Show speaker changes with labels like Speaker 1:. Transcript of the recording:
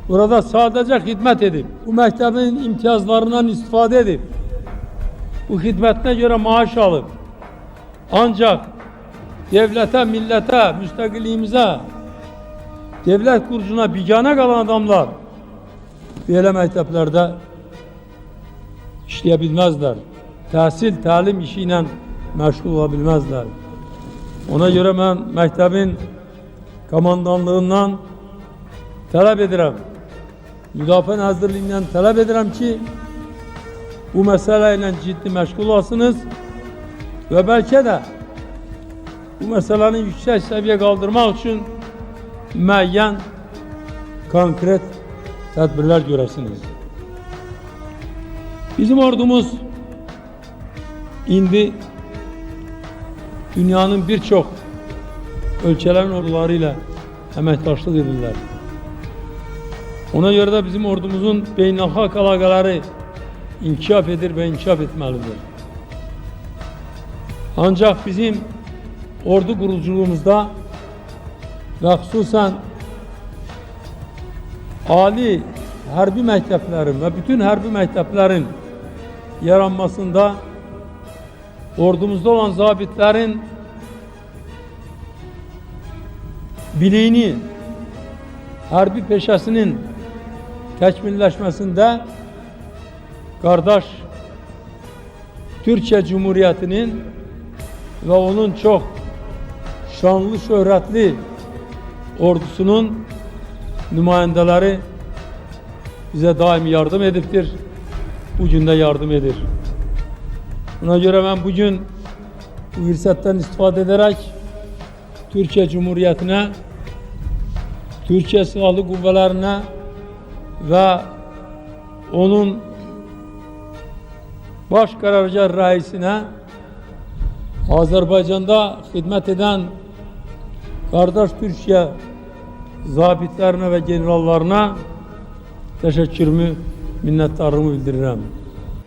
Speaker 1: burada sadece hizmet edip, bu mektebin imtiyazlarından istifade edip, bu hizmetine göre maaş alıp, ancak devlete, millete, müstakilliğimize, devlet kurucuna bigane kalan adamlar böyle mekteplerde işleyebilmezler. Tahsil, talim işiyle meşgul olabilmezler. Ona göre ben mektebin komandanlığından talep ederim. Müdafaa Nazırlığı'ndan talep ederim ki bu meseleyle ciddi meşgul olasınız ve belki de bu meselenin yüksek seviye kaldırmak için müeyyen, konkret tedbirler göresiniz. Bizim ordumuz indi dünyanın birçok ülkelerin ordularıyla emektaşlık edirler. Ona göre de bizim ordumuzun beynəlxalq əlaqələri inkişaf edir ve inkişaf etmelidir. Ancak bizim ordu kuruculuğumuzda ve hususen Ali hərbi məktəblərin ve bütün hərbi məktəblərin yaranmasında ordumuzda olan zabitlerin bileğini hərbi peşəsinin təkmilləşməsində kardeş Türkiye Cumhuriyeti'nin ve onun çok şanlı, şöhretli ordusunun nümayendeleri bize daimi yardım ediptir. Bugün de yardım edir. Buna göre ben bugün bu fırsattan istifade ederek Türkiye Cumhuriyeti'ne, Türkiye Silahlı Kuvvelerine ve onun baş karargah reisine, Azerbaycan'da hizmet eden kardeş Türkiye zabitlerine ve generallarına teşekkürümü, minnettarlığımı bildiririm.